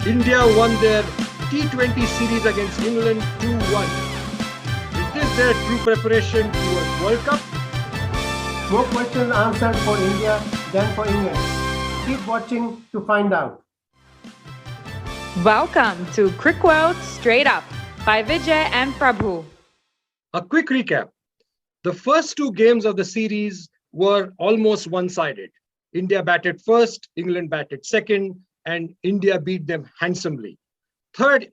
India won their T20 series against England 2-1. Is this their true preparation towards World Cup? More questions answered for India than for England. Keep watching to find out. Welcome to Cricworldstraightup by Vijay and Prabhu. A quick recap. The first two games of the series were almost one-sided. India batted first, England batted second, and India beat them handsomely. Third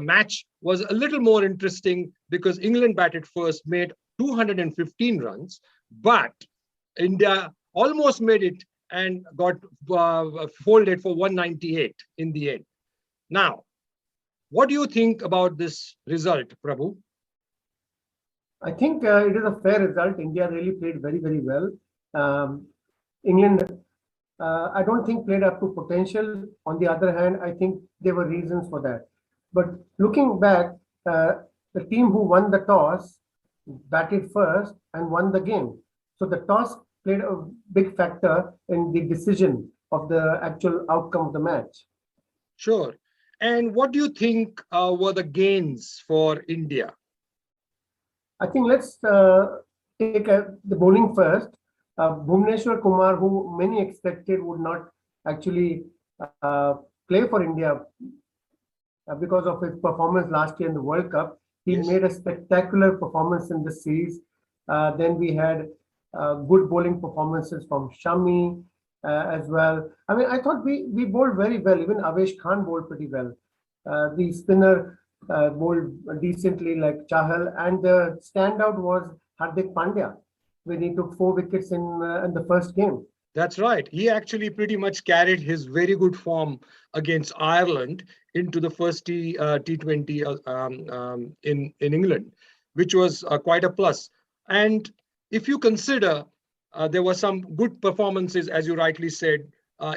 match was a little more interesting because England batted first, made 215 runs, but India almost made it and got folded for 198 in the end. Now, what do you think about this result, Prabhu? I think it is a fair result. India really played very, very well. England, I don't think played up to potential. On the other hand, I think there were reasons for that. But looking back, the team who won the toss batted first and won the game. So the toss played a big factor in the decision of the actual outcome of the match. Sure. And what do you think were the gains for India? I think let's take the bowling first. Bhuvneshwar Kumar, who many expected would not actually play for India because of his performance last year in the World Cup. He made a spectacular performance in the series. Then we had good bowling performances from Shami as well. I mean, I thought we bowled very well. Even Avesh Khan bowled pretty well. The spinner bowled decently like Chahal, and the standout was Hardik Pandya when he took 4 wickets in the first game. That's right. He actually pretty much carried his very good form against Ireland into the first T20 in England, which was quite a plus. And if you consider, there were some good performances, as you rightly said,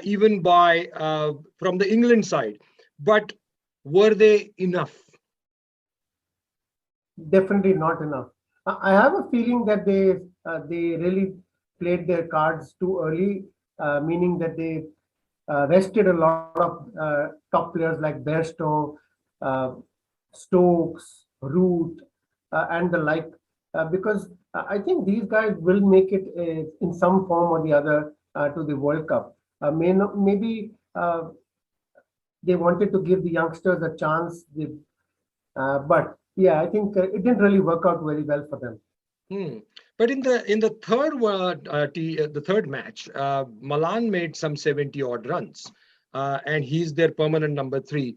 even by from the England side. But were they enough? Definitely not enough. I have a feeling that they really played their cards too early, meaning that they rested a lot of top players like Bairstow, Stokes, Root, and the like, because I think these guys will make it in some form or the other to the World Cup. Maybe they wanted to give the youngsters a chance, but yeah, I think it didn't really work out very well for them. But in the third match, Malan made some 70 odd runs, and he's their permanent number 3.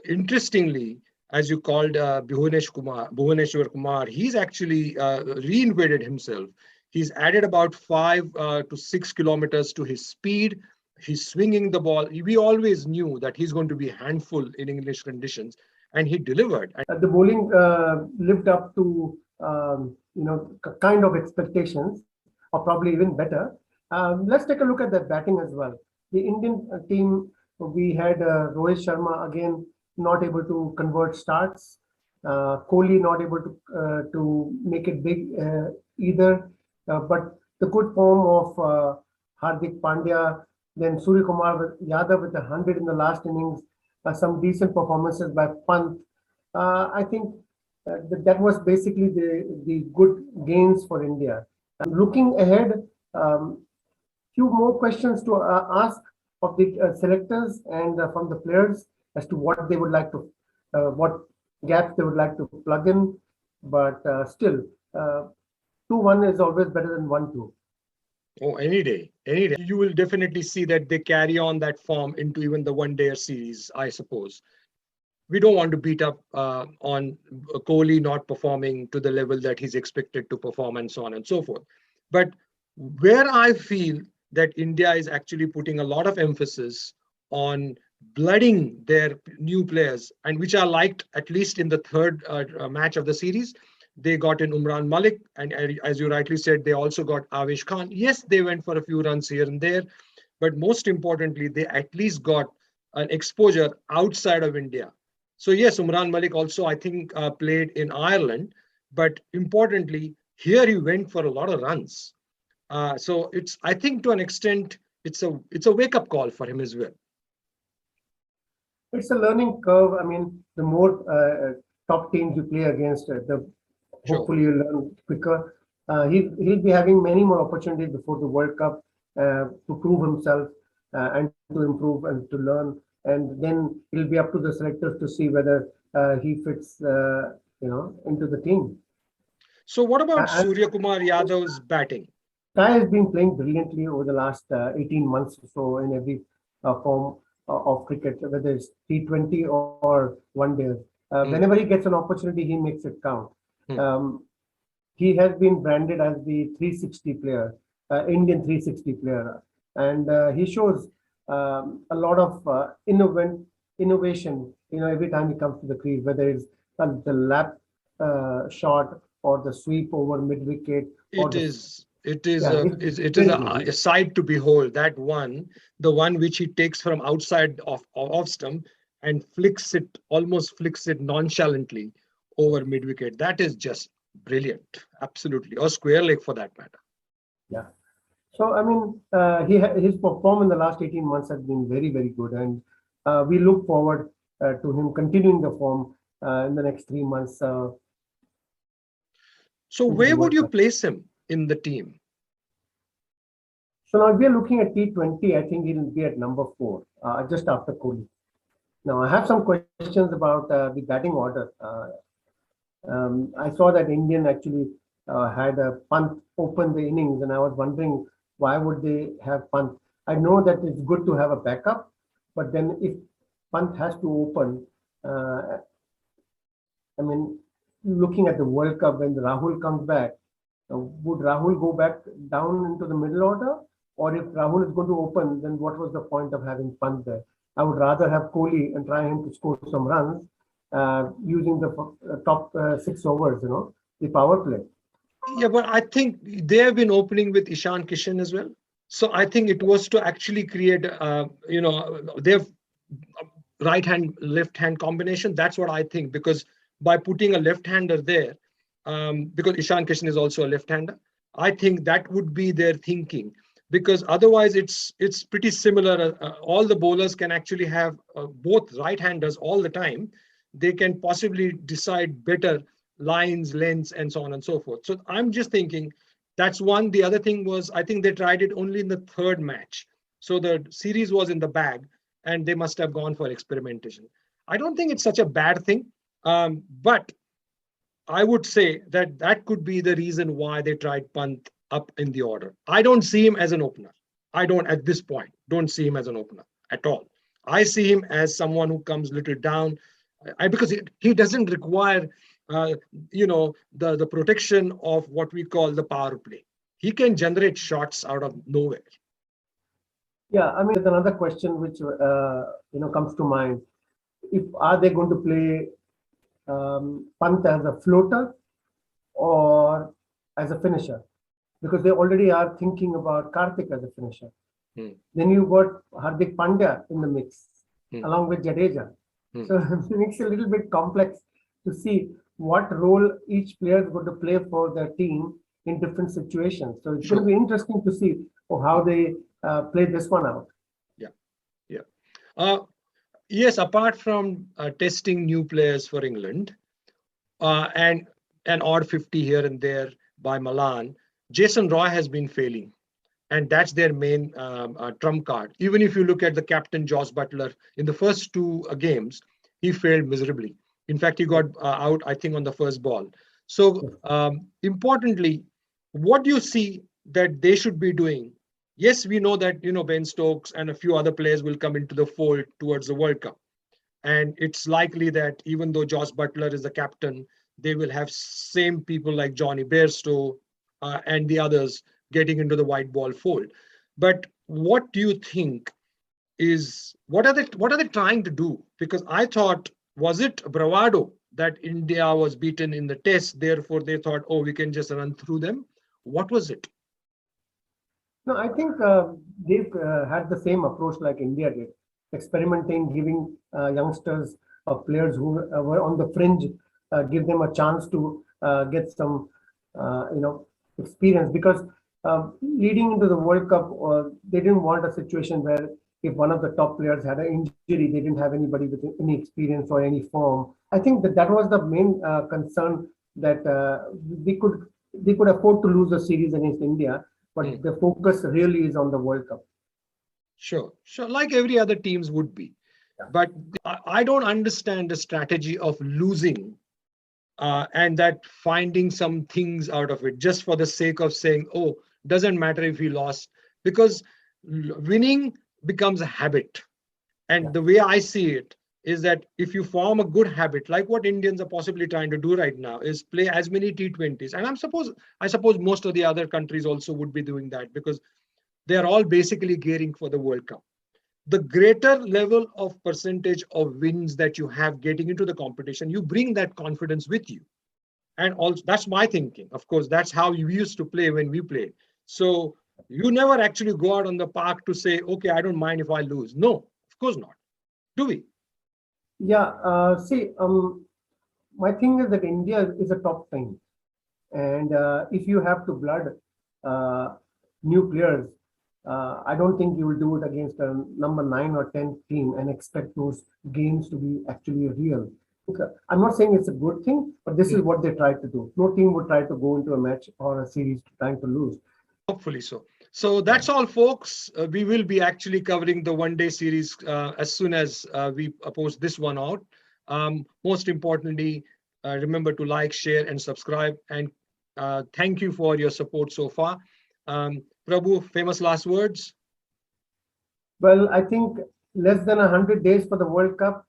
Interestingly, as you called Bhuvneshwar Kumar, he's actually reinvented himself. He's added about 5 to 6 kilometers to his speed. He's swinging the ball. We always knew that he's going to be a handful in English conditions, and he delivered. The bowling lived up to kind of expectations, or probably even better. Let's take a look at the batting as well. The Indian team, we had Rohit Sharma again not able to convert starts. Kohli not able to make it big either. But the good form of Hardik Pandya, then Surya Kumar Yadav with 100 in the last innings, some decent performances by Pant. I think that was basically the good gains for India. Looking ahead, few more questions to ask of the selectors and from the players as to what they would like to, what gaps they would like to plug in. But still, 2-1 is always better than 1-2. Oh, any day, any day. You will definitely see that they carry on that form into even the one-day series, I suppose. We don't want to beat up on Kohli not performing to the level that he's expected to perform and so on and so forth. But where I feel that India is actually putting a lot of emphasis on blooding their new players, and which I liked at least in the third match of the series. They got in Umran Malik, and as you rightly said, they also got Avesh Khan. Yes, they went for a few runs here and there, but most importantly, they at least got an exposure outside of India. So yes, Umran Malik also, I think, played in Ireland, but importantly, here he went for a lot of runs. So it's, I think, to an extent, it's a wake-up call for him as well. It's a learning curve. I mean, the more top teams you play against, the Sure. hopefully you learn quicker. He'll be having many more opportunities before the World Cup to prove himself and to improve and to learn. And then it'll be up to the selectors to see whether he fits, into the team. So what about And Surya Kumar Yadav's batting? Sky has been playing brilliantly over the last 18 months or so in every form of cricket, whether it's T20 or one day. Whenever he gets an opportunity, he makes it count. Hmm. He has been branded as the 360 player, Indian 360 player, and he shows a lot of innovation. Every time he comes to the crease, whether it's the lap shot or the sweep over mid wicket or It the is. It is yeah, a he's it is very good. a sight to behold. That one, the one which he takes from outside of off stump and almost flicks it nonchalantly over mid wicket. That is just brilliant. Absolutely, or square leg for that matter. Yeah. So I mean, his performance in the last 18 months has been very, very good, and we look forward to him continuing the form in the next 3 months So into the where would World you Cup. place him in the team? So now we are looking at T20. I think he'll be at number 4, just after Kohli. Now I have some questions about the batting order. I saw that Indian actually had a punt open the innings, and I was wondering why would they have punt. I know that it's good to have a backup, but then if punt has to open, uh, I mean, looking at the World Cup when Rahul comes back, would Rahul go back down into the middle order? Or if Rahul is going to open, then what was the point of having punt there? I would rather have Kohli and try him to score some runs using the top 6 overs, the power play. Yeah, but I think they have been opening with Ishan Kishan as well. So I think it was to actually create, their right hand, left hand combination. That's what I think, because by putting a left hander there, because Ishan Kishan is also a left hander, I think that would be their thinking. Because otherwise, it's pretty similar. All the bowlers can actually have both right handers all the time. They can possibly decide better lines, lengths, and so on and so forth. So I'm just thinking that's one. The other thing was, I think they tried it only in the third match. So the series was in the bag and they must have gone for experimentation. I don't think it's such a bad thing. But I would say that that could be the reason why they tried Pant up in the order. I don't see him as an opener. I don't, at this point, don't see him as an opener at all. I see him as someone who comes little down, because he doesn't require, the protection of what we call the power play. He can generate shots out of nowhere. Yeah, I mean, there's another question which comes to mind. If are they going to play Pant as a floater or as a finisher? Because they already are thinking about Karthik as a finisher. Then you got Hardik Pandya in the mix, along with Jadeja. So it makes it a little bit complex to see what role each player is going to play for their team in different situations. So it's going to be interesting to see how they play this one out. Yeah. Yes, apart from testing new players for England and an odd 50 here and there by Malan, Jason Roy has been failing. And that's their main trump card. Even if you look at the captain, Josh Butler, in the first 2 games, he failed miserably. In fact, he got out, I think, on the first ball. So importantly, what do you see that they should be doing? Yes, we know that, Ben Stokes and a few other players will come into the fold towards the World Cup. And it's likely that even though Josh Butler is the captain, they will have same people like Johnny Bairstow and the others getting into the white ball fold. But what do you think what are they trying to do? Because I thought, was it bravado that India was beaten in the test, therefore they thought, oh, we can just run through them? What was it? No, I think they've had the same approach like India did, experimenting, giving youngsters players who were on the fringe, give them a chance to get some, experience. Because leading into the World Cup, they didn't want a situation where if one of the top players had an injury, They didn't have anybody with any experience or any form. I think that was the main concern, that they could afford to lose the series against India, but the focus really is on the World Cup. Sure, like every other teams would be. Yeah. But I don't understand the strategy of losing and that finding some things out of it just for the sake of saying, oh, doesn't matter if we lost, because winning becomes a habit. And the way I see it is that if you form a good habit, like what Indians are possibly trying to do right now, is play as many T20s. And I suppose most of the other countries also would be doing that, because they are all basically gearing for the World Cup. The greater level of percentage of wins that you have getting into the competition, you bring that confidence with you. And also, that's my thinking. Of course, that's how we used to play when we played. So you never actually go out on the park to say, okay, I don't mind if I lose. No, of course not. Do we? Yeah, see, my thing is that India is a top team. And if you have to blood new players, I don't think you will do it against a number 9 or 10 team and expect those games to be actually real. Okay. I'm not saying it's a good thing, but this is what they try to do. No team would try to go into a match or a series trying to lose. Hopefully so. So that's all, folks. We will be actually covering the one-day series as soon as we post this one out. Most importantly, remember to like, share, and subscribe. And thank you for your support so far. Prabhu, famous last words? Well, I think less than 100 days for the World Cup.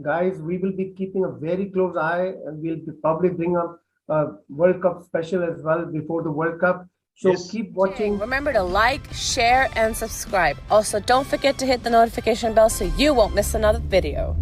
Guys, we will be keeping a very close eye, and we'll probably bring up a World Cup special as well before the World Cup. So keep watching. Remember to like, share, and subscribe. Also, don't forget to hit the notification bell so you won't miss another video.